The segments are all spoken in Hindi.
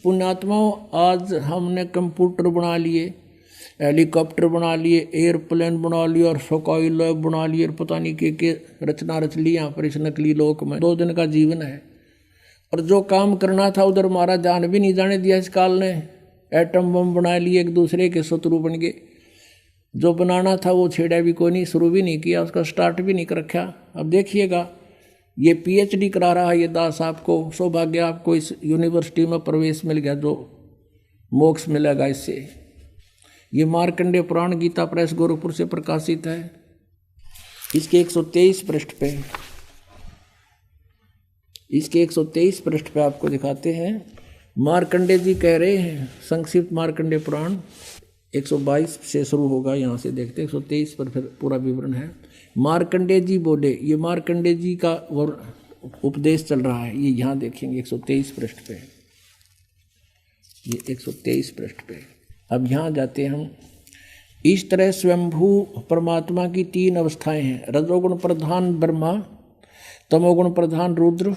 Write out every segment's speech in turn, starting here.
पुण्यात्माओं, आज हमने कंप्यूटर बना लिए, हेलीकॉप्टर बना लिए, एयरप्लेन बना लिए और स्काई लैब बना लिए, पता नहीं के रचना रच ली यहाँ पर इस नकली लोक में। 2 दिन का जीवन है और जो काम करना था उधर हमारा जान भी नहीं जाने दिया इस काल ने। एटम बम बना लिए, एक दूसरे के शत्रु बन गए। जो बनाना था वो छेड़ा भी कोई नहीं, शुरू भी नहीं किया, उसका स्टार्ट भी नहीं कर रखा। अब देखिएगा, ये PhD करा रहा है ये दास, आपको सौभाग्य, आपको इस यूनिवर्सिटी में प्रवेश मिल गया, जो मोक्ष मिलेगा इससे। ये मार्कंडेय पुराण गीता प्रेस गोरखपुर से प्रकाशित है। इसके 123 पृष्ठ पे, इसके 123 पृष्ठ पे आपको दिखाते हैं। मार्कंडेय जी कह रहे हैं, संक्षिप्त मार्कंडेय पुराण 122 से शुरू होगा, यहाँ से देखते हैं 123 पर फिर पूरा विवरण है। मार्कंडेय जी बोले, ये मार्कंडेय जी का उपदेश चल रहा है, ये यहाँ देखेंगे 123 पृष्ठ पे, ये 123 पृष्ठ पे। अब यहाँ जाते हैं हम। इस तरह स्वयंभू परमात्मा की 3 अवस्थाएं हैं, रजोगुण प्रधान ब्रह्मा, तमोगुण प्रधान रुद्र,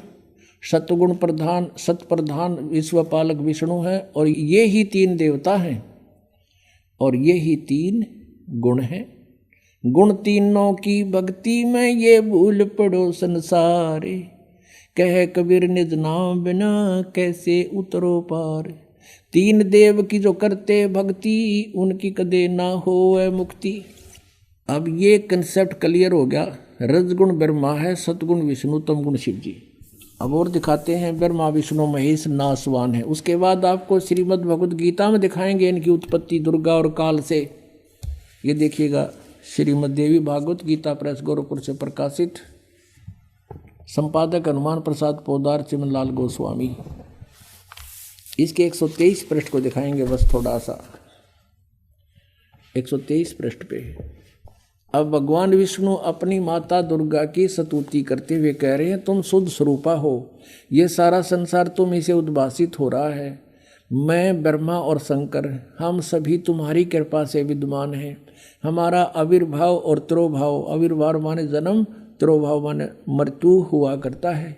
सत्वगुण प्रधान सत्प्रधान विश्वपालक विष्णु है, और ये ही 3 देवता हैं और ये ही 3 गुण हैं। गुण तीनों की भक्ति में ये भूल पड़ो संसारे, कह कबीर निज नाम बिना कैसे उतरो पार। 3 देव की जो करते भक्ति, उनकी कदे ना होए मुक्ति। अब ये कंसेप्ट क्लियर हो गया। रजगुण ब्रह्मा है, सतगुण विष्णु, तमगुण शिव जी। अब और दिखाते हैं, ब्रह्मा विष्णु महेश नासवान है। उसके बाद आपको श्रीमद् भगवद गीता में दिखाएंगे इनकी उत्पत्ति दुर्गा और काल से। ये देखिएगा, श्रीमद् देवी भागवत गीता प्रेस गोरखपुर से प्रकाशित, संपादक हनुमान प्रसाद पोदार चिमनलाल गोस्वामी। इसके 123 पृष्ठ को दिखाएंगे बस थोड़ा सा, 123 पृष्ठ पे। अब भगवान विष्णु अपनी माता दुर्गा की स्तुति करते हुए कह रहे हैं, तुम शुद्ध स्वरूपा हो, ये सारा संसार तुम इसे उद्भासित हो रहा है। मैं ब्रह्मा और शंकर, हम सभी तुम्हारी कृपा से विद्यमान हैं। हमारा आविर्भाव और तिरोभाव, आविर्भाव माने जन्म, तिरोभाव माने मृत्यु हुआ करता है।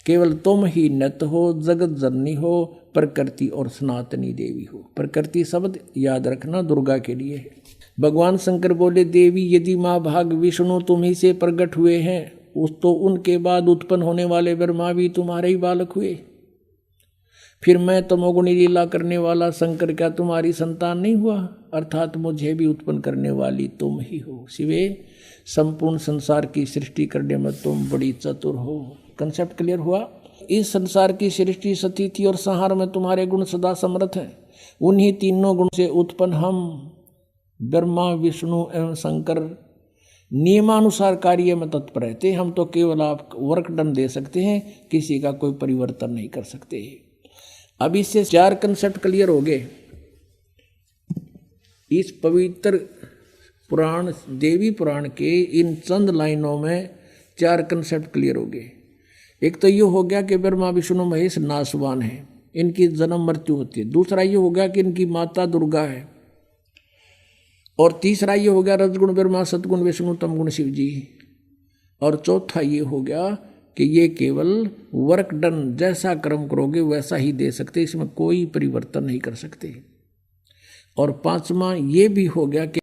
केवल तुम ही नित्य हो, जगत जननी हो, प्रकृति और सनातनी देवी हो। प्रकृति शब्द याद रखना दुर्गा के लिए है। भगवान शंकर बोले, देवी यदि माँ भाग विष्णु तुम ही से प्रकट हुए हैं, उस तो उनके बाद उत्पन्न होने वाले ब्रह्मा भी तुम्हारे ही बालक हुए। फिर मैं तमोगुणी लीला करने वाला शंकर क्या तुम्हारी संतान नहीं हुआ? अर्थात मुझे भी उत्पन्न करने वाली तुम ही हो। शिवे, संपूर्ण संसार की सृष्टि करने में तुम बड़ी चतुर हो। कंसेप्ट क्लियर हुआ? इस संसार की सृष्टि स्थिति और संहार में तुम्हारे गुण सदा समर्थ हैं। उन्हीं तीनों गुण से उत्पन्न हम ब्रह्मा विष्णु एवं शंकर नियमानुसार कार्य में तत्पर रहते। हम तो केवल आप वर्क डन दे सकते हैं, किसी का कोई परिवर्तन नहीं कर सकते। अब इससे 4 कंसेप्ट क्लियर हो गए। इस पवित्र पुराण देवी पुराण के इन चंद लाइनों में 4 कंसेप्ट क्लियर हो गए। एक तो ये हो गया कि ब्रह्मा विष्णु महेश नासवान है, इनकी जन्म मृत्यु होती है। दूसरा ये हो गया कि इनकी माता दुर्गा है। और तीसरा ये हो गया रजगुण ब्रह्मा, सतगुण विष्णु, तमगुण शिव जी। और चौथा ये हो गया कि ये केवल वर्क डन, जैसा कर्म करोगे वैसा ही दे सकते, इसमें कोई परिवर्तन नहीं कर सकते। और 5वां ये भी हो गया कि